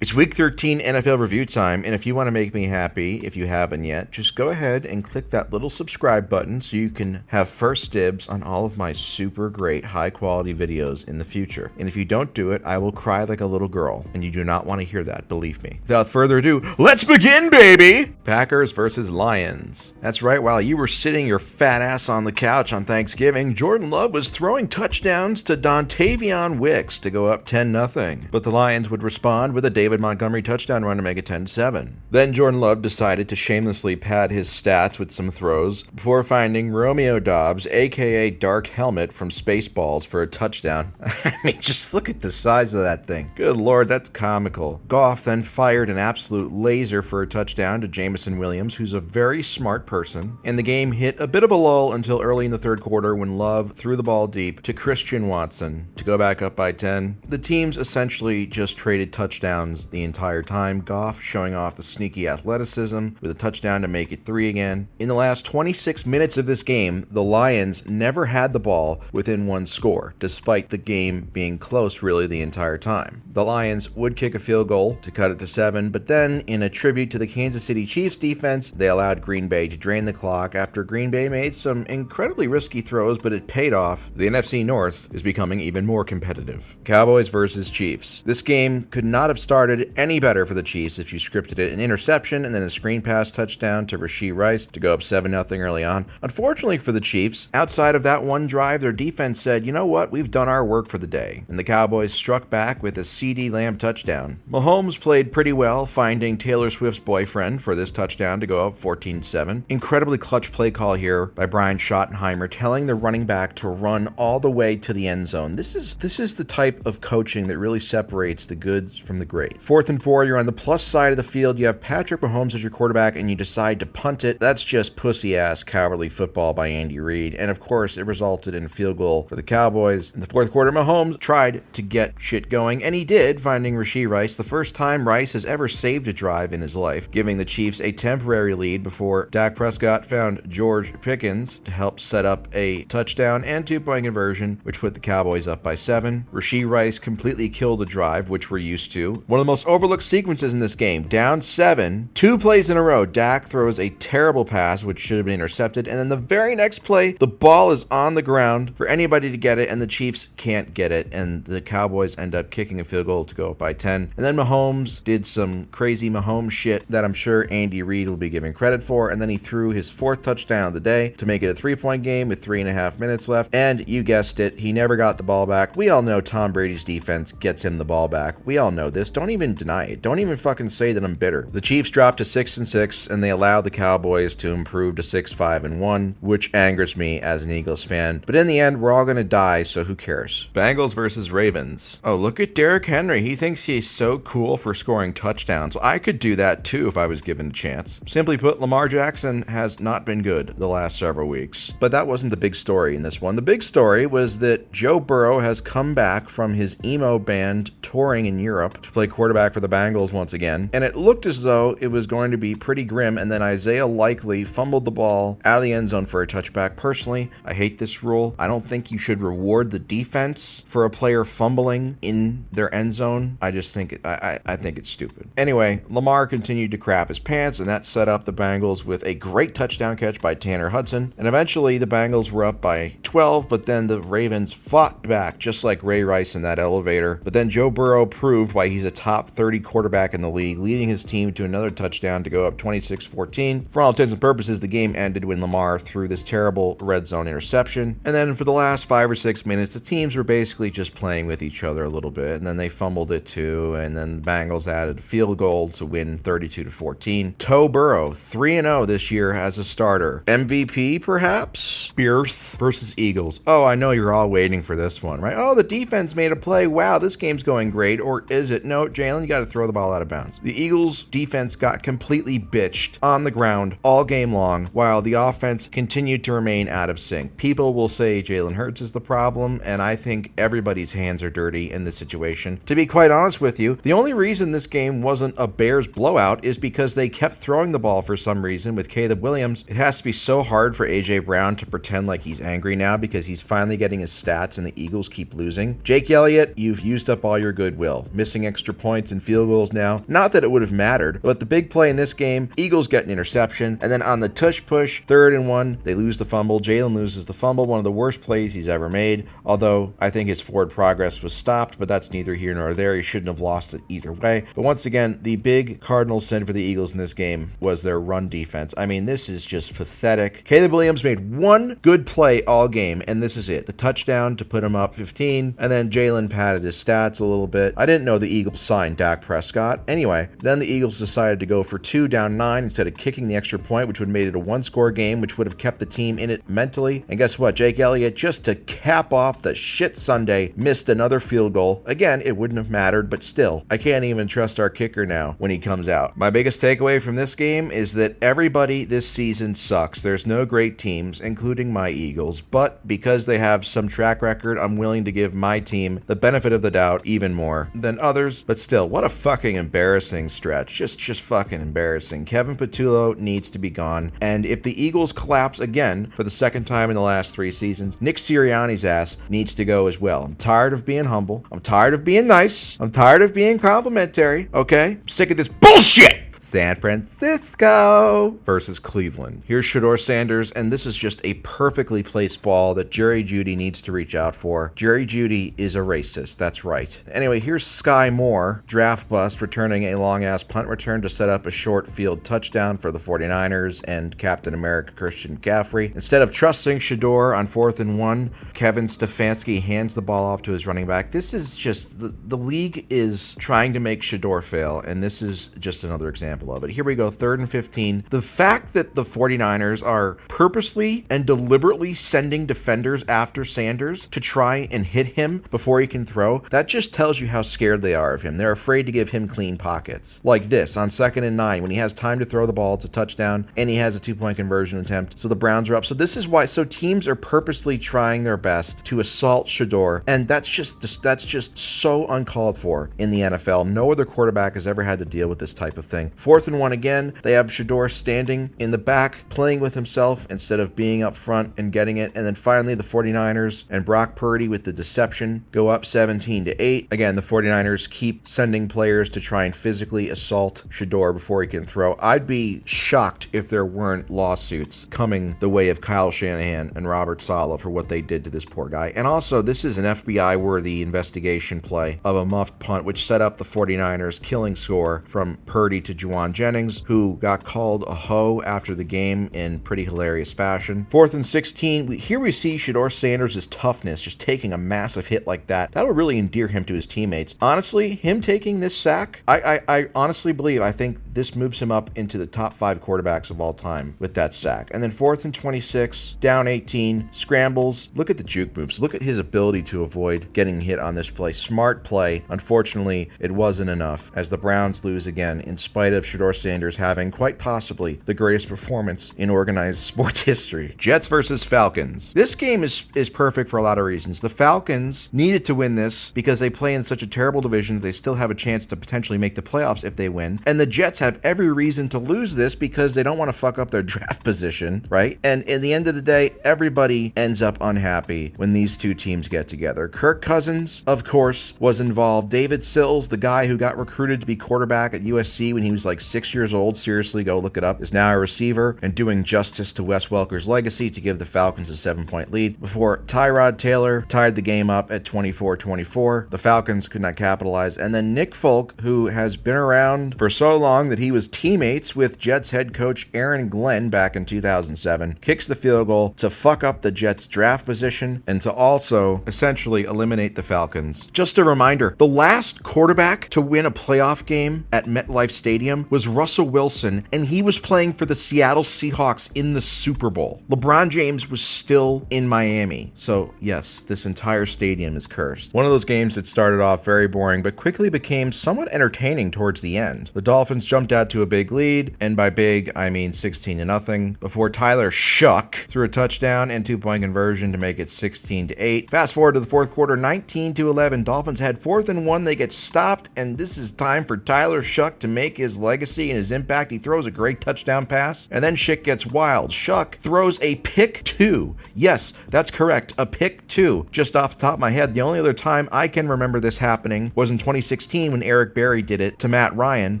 It's week 13 NFL review time, and if you want to make me happy, if you haven't yet, just go ahead and click that little subscribe button so you can have first dibs on all of my super great high quality videos in the future. And if you don't do it, I will cry like a little girl, and you do not want to hear that, believe me. Without further ado, let's begin, baby! Packers versus Lions. That's right, while you were sitting your fat ass on the couch on Thanksgiving, Jordan Love was throwing touchdowns to Dontavion Wicks to go up 10-0. But the Lions would respond with a David Montgomery touchdown run to make it 10-7. Then Jordan Love decided to shamelessly pad his stats with some throws before finding Romeo Doubs, aka Dark Helmet from Spaceballs, for a touchdown. I mean, just look at the size of that thing. Good lord, that's comical. Goff then fired an absolute laser for a touchdown to Jameson Williams, who's a very smart person, and the game hit a bit of a lull until early in the third quarter when Love threw the ball deep to Christian Watson to go back up by 10. The teams essentially just traded touchdowns the entire time, Goff showing off the sneaky athleticism with a touchdown to make it 3 again. In the last 26 minutes of this game, the Lions never had the ball within one score, despite the game being close really the entire time. The Lions would kick a field goal to cut it to 7, but then, in a tribute to the Kansas City Chiefs defense, they allowed Green Bay to drain the clock after Green Bay made some incredibly risky throws, but it paid off. The NFC North is becoming even more competitive. Cowboys versus Chiefs. This game could not have started any better for the Chiefs if you scripted it an interception and then a screen pass touchdown to Rashee Rice to go up 7-0 early on. Unfortunately for the Chiefs, outside of that one drive, their defense said, you know what, we've done our work for the day. And the Cowboys struck back with a CeeDee Lamb touchdown. Mahomes played pretty well, finding Taylor Swift's boyfriend for this touchdown to go up 14-7. Incredibly clutch play call here by Brian Schottenheimer, telling the running back to run all the way to the end zone. This is the type of coaching that really separates the good from the great. 4th and 4, you're on the plus side of the field, you have Patrick Mahomes as your quarterback, and you decide to punt it. That's just pussy-ass cowardly football by Andy Reid, and of course, it resulted in a field goal for the Cowboys. In the fourth quarter, Mahomes tried to get shit going, and he did, finding Rashee Rice, the first time Rice has ever saved a drive in his life, giving the Chiefs a temporary lead before Dak Prescott found George Pickens to help set up a touchdown and 2-point conversion, which put the Cowboys up by 7. Rashee Rice completely killed a drive, which we're used to. One of the most overlooked sequences in this game. Down 7, 2 plays in a row, Dak throws a terrible pass, which should have been intercepted, and then the very next play, the ball is on the ground for anybody to get it, and the Chiefs can't get it, and the Cowboys end up kicking a field goal to go up by 10. And then Mahomes did some crazy Mahomes shit that I'm sure Andy Reid will be giving credit for, and then he threw his 4th touchdown of the day to make it a 3-point game with 3.5 minutes left, and you guessed it, he never got the ball back. We all know Tom Brady's defense gets him the ball back. We all know this. Don't even deny it. Don't even fucking say that I'm bitter. The Chiefs dropped to 6-6, and they allowed the Cowboys to improve to 6-5-1, which angers me as an Eagles fan. But in the end, we're all gonna die, so who cares? Bengals versus Ravens. Oh, look at Derrick Henry. He thinks he's so cool for scoring touchdowns. Well, I could do that too if I was given a chance. Simply put, Lamar Jackson has not been good the last several weeks. But that wasn't the big story in this one. The big story was that Joe Burrow has come back from his emo band touring in Europe to play quarterback for the Bengals once again, and it looked as though it was going to be pretty grim, and then Isaiah Likely fumbled the ball out of the end zone for a touchback. Personally, I hate this rule. I don't think you should reward the defense for a player fumbling in their end zone. I just think I think it's stupid. Anyway, Lamar continued to crap his pants, and that set up the Bengals with a great touchdown catch by Tanner Hudson, and eventually the Bengals were up by 12, but then the Ravens fought back just like Ray Rice in that elevator. But then Joe Burrow proved why he's a top 30 quarterback in the league, leading his team to another touchdown to go up 26-14. For all intents and purposes, the game ended when Lamar threw this terrible red zone interception. And then for the last 5 or 6 minutes, the teams were basically just playing with each other a little bit, and then they fumbled it too, and then the Bengals added a field goal to win 32-14. Toe Burrow, 3-0 this year as a starter. MVP, perhaps? Bears versus Eagles. Oh, I know you're all waiting for this one, right? Oh, the defense made a play. Wow, this game's going great. Or is it? No, Jalen, you got to throw the ball out of bounds. The Eagles defense got completely bitched on the ground all game long, while the offense continued to remain out of sync. People will say Jalen Hurts is the problem, and I think everybody's hands are dirty in this situation. To be quite honest with you, the only reason this game wasn't a Bears blowout is because they kept kept throwing the ball for some reason with Caleb Williams. It has to be so hard for A.J. Brown to pretend like he's angry now because he's finally getting his stats and the Eagles keep losing. Jake Elliott, you've used up all your goodwill. Missing extra points and field goals now. Not that it would have mattered, but the big play in this game, Eagles get an interception, and then on the tush push, 3rd and 1, they lose the fumble. Jalen loses the fumble, one of the worst plays he's ever made, although I think his forward progress was stopped, but that's neither here nor there. He shouldn't have lost it either way. But once again, the big Cardinals sin for the Eagles in this game was their run defense. I mean, this is just pathetic. Caleb Williams made one good play all game, and this is it. The touchdown to put him up 15, and then Jalen padded his stats a little bit. I didn't know the Eagles signed Dak Prescott. Anyway, then the Eagles decided to go for 2 down 9 instead of kicking the extra point, which would have made it a 1-score game, which would have kept the team in it mentally. And guess what? Jake Elliott, just to cap off the shit Sunday, missed another field goal. Again, it wouldn't have mattered, but still, I can't even trust our kicker now when he comes out. My biggest takeaway from this game is that everybody this season sucks. There's no great teams, including my Eagles, but because they have some track record, I'm willing to give my team the benefit of the doubt even more than others. But still, what a fucking embarrassing stretch. Just fucking embarrassing. Kevin Patullo needs to be gone, and if the Eagles collapse again for the second time in the last 3 seasons, Nick Sirianni's ass needs to go as well. I'm tired of being humble. I'm tired of being nice. I'm tired of being complimentary. Okay? I'm sick of this bullshit! San Francisco versus Cleveland. Here's Shedeur Sanders, and this is just a perfectly placed ball that Jerry Jeudy needs to reach out for. Jerry Jeudy is a racist, that's right. Anyway, here's Sky Moore, draft bust, returning a long-ass punt return to set up a short field touchdown for the 49ers and Captain America Christian McCaffrey. Instead of trusting Shedeur on 4th and 1, Kevin Stefanski hands the ball off to his running back. This is just, the league is trying to make Shedeur fail, and this is just another example of it. Here we go, 3rd and 15. The fact that the 49ers are purposely and deliberately sending defenders after Sanders to try and hit him before he can throw, that just tells you how scared they are of him. They're afraid to give him clean pockets. Like this, on 2nd and 9, when he has time to throw the ball, it's a touchdown, and he has a 2-point conversion attempt, so the Browns are up. So this is why, so teams are purposely trying their best to assault Shedeur, and that's just so uncalled for in the NFL. No other quarterback has ever had to deal with this type of thing. 4th and 1 again, they have Shedeur standing in the back, playing with himself instead of being up front and getting it. And then finally, the 49ers and Brock Purdy with the deception go up 17-8. Again, the 49ers keep sending players to try and physically assault Shedeur before he can throw. I'd be shocked if there weren't lawsuits coming the way of Kyle Shanahan and Robert Saleh for what they did to this poor guy. And also, this is an FBI-worthy investigation play of a muffed punt, which set up the 49ers killing score from Purdy to Juwan Jennings, who got called a hoe after the game in pretty hilarious fashion. 4th and 16, here we see Shedeur Sanders' toughness, just taking a massive hit like that. That'll really endear him to his teammates. Honestly, him taking this sack, I honestly believe, I think this moves him up into the top 5 quarterbacks of all time with that sack. And then 4th and 26, down 18, scrambles. Look at the juke moves. Look at his ability to avoid getting hit on this play. Smart play. Unfortunately, it wasn't enough as the Browns lose again in spite of Shedeur Sanders having quite possibly the greatest performance in organized sports history. Jets versus Falcons. This game is perfect for a lot of reasons. The Falcons needed to win this because they play in such a terrible division that they still have a chance to potentially make the playoffs if they win. And the Jets have every reason to lose this because they don't want to fuck up their draft position, right? And in the end of the day, everybody ends up unhappy when these two teams get together. Kirk Cousins, of course, was involved. David Sills, the guy who got recruited to be quarterback at USC when he was like 6 years old, seriously, go look it up, is now a receiver and doing justice to Wes Welker's legacy to give the Falcons a 7-point lead before Tyrod Taylor tied the game up at 24-24. The Falcons could not capitalize. And then Nick Folk, who has been around for so long that he was teammates with Jets head coach Aaron Glenn back in 2007, kicks the field goal to fuck up the Jets draft position and to also essentially eliminate the Falcons. Just a reminder, the last quarterback to win a playoff game at MetLife Stadium was Russell Wilson, and he was playing for the Seattle Seahawks in the Super Bowl. LeBron James was still in Miami. So yes, this entire stadium is cursed. One of those games that started off very boring, but quickly became somewhat entertaining towards the end. The Dolphins jumped jumped out to a big lead, and by big, I mean 16-0, before Tyler Shuck threw a touchdown and 2-point conversion to make it 16-8. Fast forward to the fourth quarter, 19-11. Dolphins had 4th and 1. They get stopped, and this is time for Tyler Shuck to make his legacy and his impact. He throws a great touchdown pass, and then shit gets wild. Shuck throws a pick 2. Yes, that's correct, a pick 2. Just off the top of my head, the only other time I can remember this happening was in 2016 when Eric Berry did it to Matt Ryan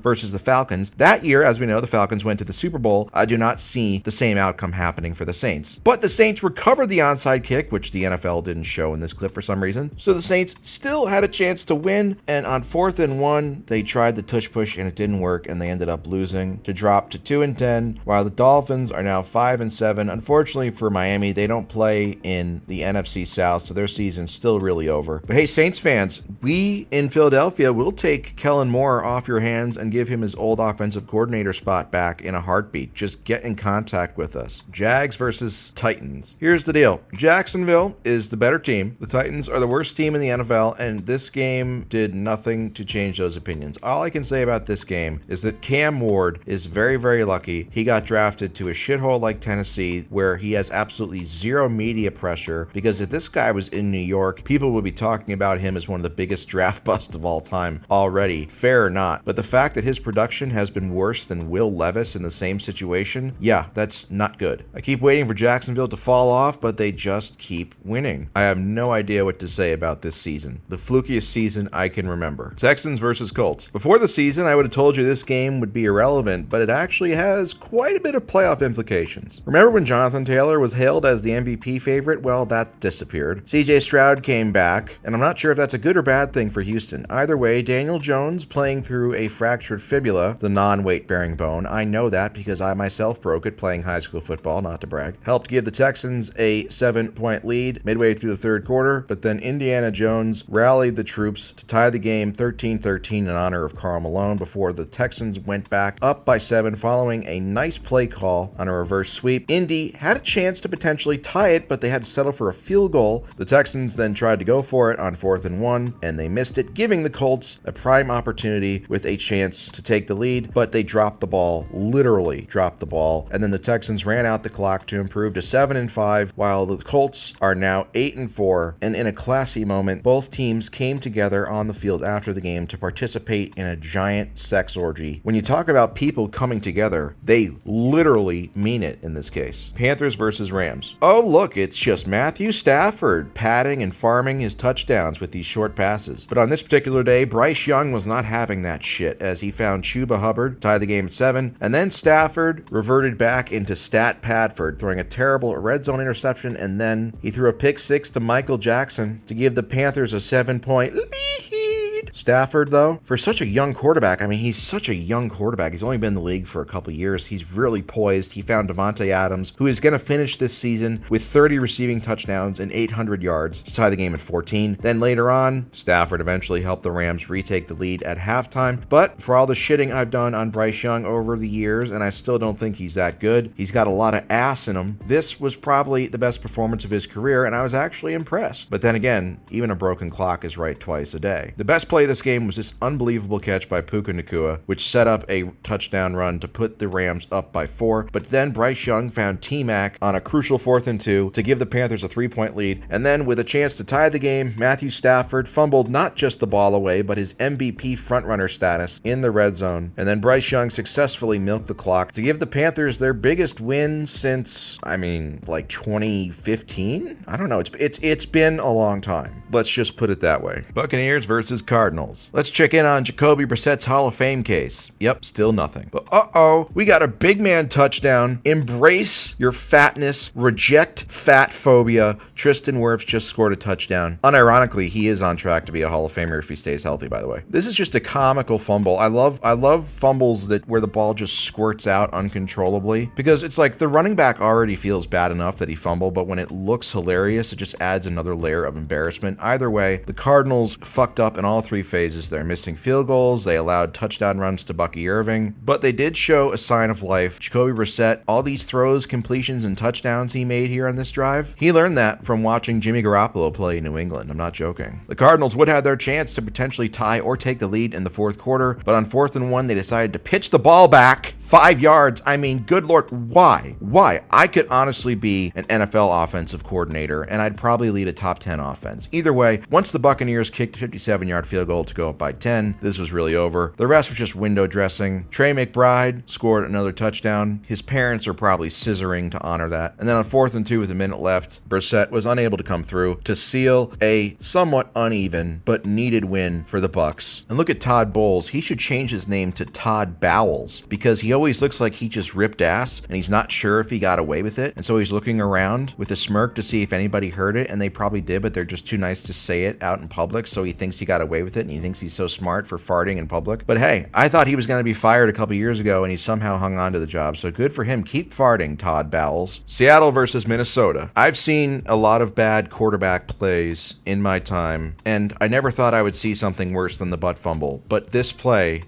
versus the Falcons. That year, as we know, the Falcons went to the Super Bowl. I do not see the same outcome happening for the Saints. But the Saints recovered the onside kick, which the NFL didn't show in this clip for some reason. So the Saints still had a chance to win, and on 4th and 1, they tried the tush push and it didn't work, and they ended up losing to drop to 2-10, while the Dolphins are now 5-7. Unfortunately for Miami, they don't play in the NFC South, so their season's still really over. But hey, Saints fans, we in Philadelphia will take Kellen Moore off your hands and give him his old offensive coordinator spot back in a heartbeat. Just get in contact with us. Jags versus Titans. Here's the deal. Jacksonville is the better team. The Titans are the worst team in the NFL, and this game did nothing to change those opinions. All I can say about this game is that Cam Ward is very, very lucky. He got drafted to a shithole like Tennessee, where he has absolutely zero media pressure, because if this guy was in New York, people would be talking about him as one of the biggest draft busts of all time already. Fair or not. But the fact that his production has been worse than Will Levis in the same situation, yeah, that's not good. I keep waiting for Jacksonville to fall off, but they just keep winning. I have no idea what to say about this season. The flukiest season I can remember. Texans versus Colts. Before the season, I would have told you this game would be irrelevant, but it actually has quite a bit of playoff implications. Remember when Jonathan Taylor was hailed as the MVP favorite? Well, that disappeared. CJ Stroud came back, and I'm not sure if that's a good or bad thing for Houston. Either way, Daniel Jones playing through a fractured fibula, the non-weight-bearing bone. I know that because I myself broke it playing high school football, not to brag. Helped give the Texans a 7-point lead midway through the third quarter, but then Indiana Jones rallied the troops to tie the game 13-13 in honor of Karl Malone before the Texans went back up by 7 following a nice play call on a reverse sweep. Indy had a chance to potentially tie it, but they had to settle for a field goal. The Texans then tried to go for it on 4th and 1, and they missed it, giving the Colts a prime opportunity with a chance to take the lead, but they dropped the ball, literally dropped the ball, and then the Texans ran out the clock to improve to 7-5, while the Colts are now 8-4, and in a classy moment, both teams came together on the field after the game to participate in a giant sex orgy. When you talk about people coming together, they literally mean it in this case. Panthers versus Rams. Oh, look, it's just Matthew Stafford padding and farming his touchdowns with these short passes. But on this particular day, Bryce Young was not having that shit as he found Chuba Hubbard tie the game at 7, and then Stafford reverted back into Stat Padford, throwing a terrible red zone interception, and then he threw a pick 6 to Michael Jackson to give the Panthers a 7-point lead. Stafford, though, for such a young quarterback, I mean, he's such a young quarterback. He's only been in the league for a couple years. He's really poised. He found Devontae Adams, who is going to finish this season with 30 receiving touchdowns and 800 yards to tie the game at 14. Then later on, Stafford eventually helped the Rams retake the lead at halftime. But for all the shitting I've done on Bryce Young over the years, and I still don't think he's that good, he's got a lot of ass in him, this was probably the best performance of his career, and I was actually impressed. But then again, even a broken clock is right twice a day. The best play of this game was this unbelievable catch by Puka Nacua, which set up a touchdown run to put the Rams up by 4. But then Bryce Young found T-Mac on a crucial 4th and 2 to give the Panthers a 3-point lead. And then with a chance to tie the game, Matthew Stafford fumbled not just the ball away, but his MVP frontrunner status in the red zone. And then Bryce Young successfully milked the clock to give the Panthers their biggest win since, like 2015? I don't know. It's been a long time. Let's just put it that way. Buccaneers versus Cardinals. Let's check in on Jacoby Brissett's Hall of Fame case. Yep, still nothing. But we got a big man touchdown. Embrace your fatness. Reject fat phobia. Tristan Wirfs just scored a touchdown. Unironically, he is on track to be a Hall of Famer if he stays healthy, by the way. This is just a comical fumble. I love fumbles where the ball just squirts out uncontrollably, because it's like the running back already feels bad enough that he fumbled, but when it looks hilarious, it just adds another layer of embarrassment. Either way, the Cardinals fucked up in all 3 phases. phases. They're missing field goals. They allowed touchdown runs to Bucky Irving, but they did show a sign of life. Jacoby Brissett, all these throws, completions, and touchdowns he made here on this drive, he learned that from watching Jimmy Garoppolo play in New England. I'm not joking. The Cardinals would have their chance to potentially tie or take the lead in the fourth quarter, but on 4th and 1, they decided to pitch the ball back 5 yards. I mean, good Lord, why? Why? I could honestly be an NFL offensive coordinator, and I'd probably lead a top 10 offense. Either way, once the Buccaneers kicked a 57-yard field goal to go up by 10, this was really over. The rest was just window dressing. Trey McBride scored another touchdown. His parents are probably scissoring to honor that. And then on 4th and 2 with a minute left, Brissett was unable to come through to seal a somewhat uneven but needed win for the Bucs. And look at Todd Bowles. He should change his name to Todd Bowles, because he always looks like he just ripped ass and he's not sure if he got away with it. And so he's looking around with a smirk to see if anybody heard it, and they probably did, but they're just too nice to say it out in public. So he thinks he got away with it, and he thinks he's so smart for farting in public. But hey, I thought he was going to be fired a couple years ago, and he somehow hung on to the job. So good for him. Keep farting, Todd Bowles. Seattle versus Minnesota. I've seen a lot of bad quarterback plays in my time, and I never thought I would see something worse than the butt fumble. But this play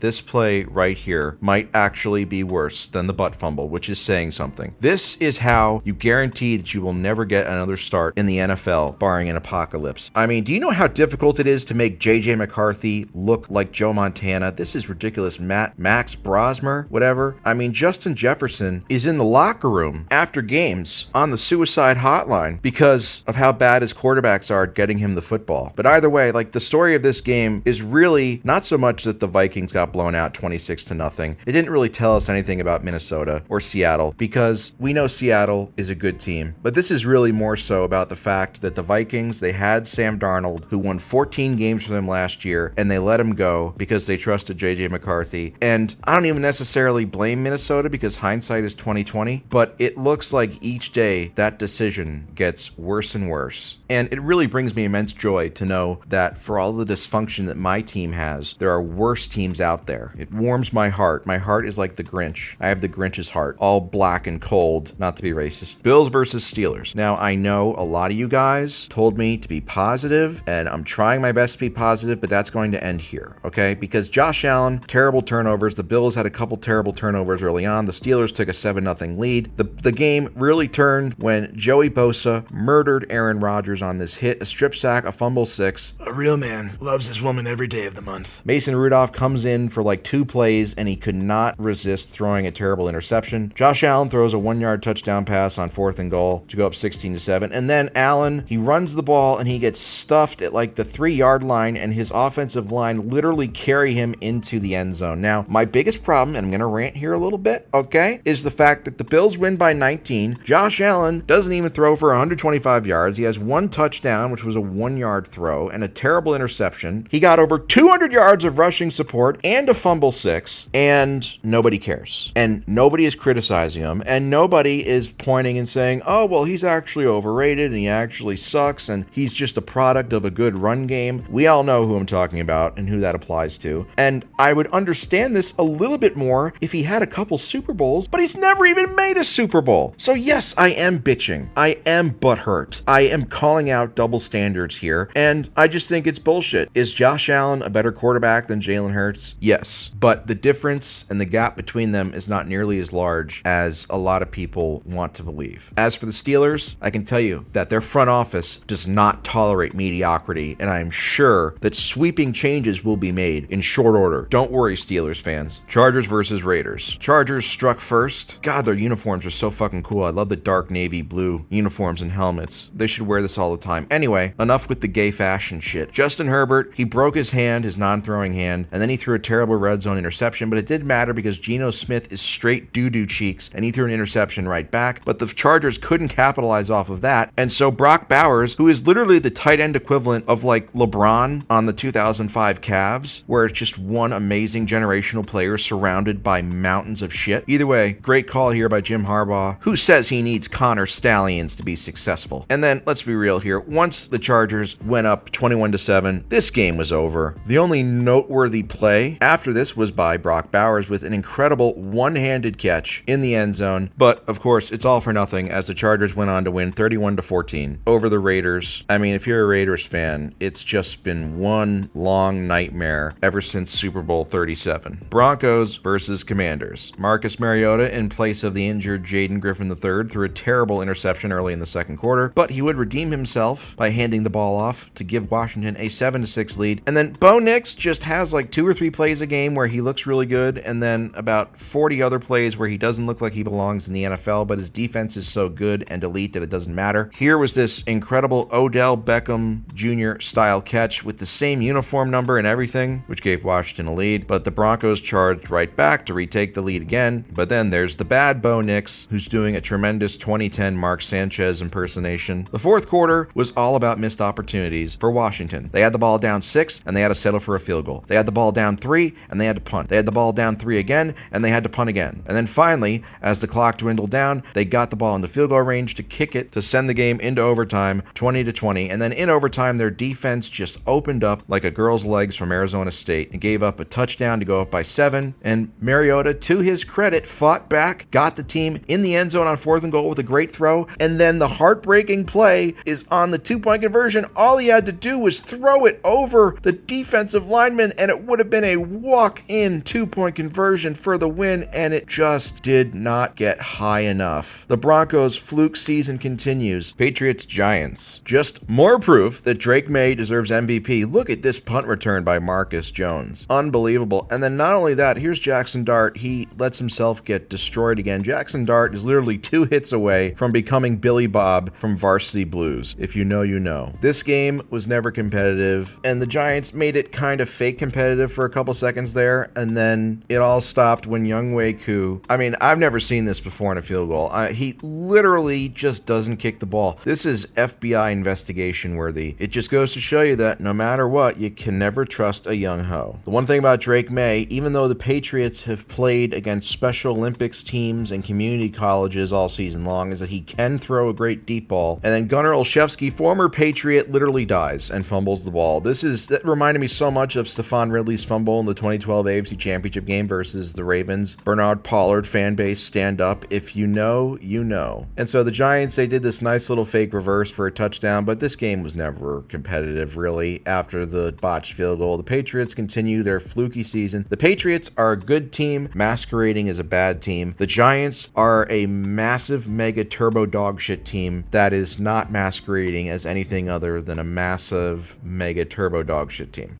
right here might actually be worse than the butt fumble, which is saying something. This is how you guarantee that you will never get another start in the NFL, barring an apocalypse. I mean, do you know how difficult it is to make J.J. McCarthy look like Joe Montana? This is ridiculous. Max Brosmer, whatever. I mean, Justin Jefferson is in the locker room after games on the suicide hotline because of how bad his quarterbacks are at getting him the football. But either way, like, the story of this game is really not so much that the Vikings got blown out 26-0. It didn't really tell us anything about Minnesota or Seattle, because we know Seattle is a good team. But this is really more so about the fact that the Vikings, they had Sam Darnold, who won 14 games for them last year, and they let him go because they trusted J.J. McCarthy. And I don't even necessarily blame Minnesota, because hindsight is 20/20, but it looks like each day that decision gets worse and worse. And it really brings me immense joy to know that for all the dysfunction that my team has, there are worse teams out there. It warms my heart. My heart is like the Grinch. I have the Grinch's heart, all black and cold, not to be racist. Bills versus Steelers. Now, I know a lot of you guys told me to be positive, and I'm trying my best to be positive, but that's going to end here, okay? Because Josh Allen, terrible turnovers. The Bills had a couple terrible turnovers early on. The Steelers took a 7-0 lead. The game really turned when Joey Bosa murdered Aaron Rodgers on this hit, a strip sack, a fumble 6. A real man loves his woman every day of the month. Mason Rudolph comes in for like 2 plays, and he could not resist throwing a terrible interception. Josh Allen throws a 1-yard touchdown pass on 4th and goal to go up 16-7. And then Allen, he runs the ball, and he gets stuffed at like the 3-yard line, and his offensive line literally carry him into the end zone. Now, my biggest problem, and I'm going to rant here a little bit, okay, is the fact that the Bills win by 19. Josh Allen doesn't even throw for 125 yards. He has 1 touchdown, which was a 1-yard throw, and a terrible interception. He got over 200 yards of rushing support and a fumble 6, and nobody cares. And nobody is criticizing him, and nobody is pointing and saying, oh, well, he's actually overrated, and he actually sucks, and he's just a product of a good run game. We all know who I'm talking about and who that applies to. And I would understand this a little bit more if he had a couple Super Bowls, but he's never even made a Super Bowl. So yes, I am bitching. I am butthurt. I am calling out double standards here, and I just think it's bullshit. Is Josh Allen a better quarterback than Jalen Hurts? Yes, but the difference and the gap between them is not nearly as large as a lot of people want to believe. As for the Steelers, I can tell you that their front office does not tolerate mediocrity, and I am sure that sweeping changes will be made in short order. Don't worry, Steelers fans. Chargers versus Raiders. Chargers struck first. God, their uniforms are so fucking cool. I love the dark navy blue uniforms and helmets. They should wear this all the time. Anyway, enough with the gay fashion shit. Justin Herbert, he broke his hand, his non-throwing hand, and then he threw a terrible red zone interception, but it didn't matter because Geno Smith is straight doo-doo cheeks, and he threw an interception right back, but the Chargers couldn't capitalize off of that, and so Brock Bowers, who is literally the tight end equivalent of like LeBron on the 2005 Cavs, where it's just one amazing generational player surrounded by mountains of shit. Either way, great call here by Jim Harbaugh, who says he needs Connor Stallions to be successful. And then, let's be real here, once the Chargers went up 21-7, this game was over. The only noteworthy play after this was by Brock Bowers with an incredible incredible one-handed catch in the end zone. But, of course, it's all for nothing as the Chargers went on to win 31-14 over the Raiders. I mean, if you're a Raiders fan, it's just been one long nightmare ever since Super Bowl 37. Broncos versus Commanders. Marcus Mariota in place of the injured Jaden Griffin III threw a terrible interception early in the second quarter, but he would redeem himself by handing the ball off to give Washington a 7-6 lead. And then Bo Nix just has like 2 or 3 plays a game where he looks really good, and then about 40 other plays where he doesn't look like he belongs in the NFL, but his defense is so good and elite that it doesn't matter. Here was this incredible Odell Beckham Jr. style catch with the same uniform number and everything, which gave Washington a lead, but the Broncos charged right back to retake the lead again. But then there's the bad Bo Nix, who's doing a tremendous 2010 Mark Sanchez impersonation. The fourth quarter was all about missed opportunities for Washington. They had the ball down 6 and they had to settle for a field goal. They had the ball down 3 and they had to punt. They had the ball down 3 again and they had to punt again. And then finally, as the clock dwindled down, they got the ball into field goal range to kick it to send the game into overtime, 20-20. And then in overtime, their defense just opened up like a girl's legs from Arizona State and gave up a touchdown to go up by 7. And Mariota, to his credit, fought back, got the team in the end zone on 4th and goal with a great throw. And then the heartbreaking play is on the 2-point conversion. All he had to do was throw it over the defensive lineman, and it would have been a walk-in 2-point conversion for the win, and it just did not get high enough. The Broncos' fluke season continues. Patriots Giants. Just more proof that Drake May deserves MVP. Look at this punt return by Marcus Jones. Unbelievable. And then not only that, here's Jackson Dart. He lets himself get destroyed again. Jackson Dart is literally 2 hits away from becoming Billy Bob from Varsity Blues. If you know, you know. This game was never competitive, and the Giants made it kind of fake competitive for a couple seconds there, and then it all stopped when Younghoe Koo, I mean, I've never seen this before in a field goal. He literally just doesn't kick the ball. This is FBI investigation worthy. It just goes to show you that no matter what, you can never trust a Younghoe. The one thing about Drake May, even though the Patriots have played against Special Olympics teams and community colleges all season long, is that he can throw a great deep ball. And then Gunnar Olszewski, former Patriot, literally dies and fumbles the ball. That reminded me so much of Stephon Ridley's fumble in the 2012 AFC Championship game versus the Ravens. Bernard Pollard fan base, stand up. If you know, you know. And so the Giants, they did this nice little fake reverse for a touchdown, but this game was never competitive, really, after the botched field goal. The Patriots continue their fluky season. The Patriots are a good team masquerading as a bad team. The Giants are a massive, mega turbo dog shit team that is not masquerading as anything other than a massive, mega turbo dog shit team.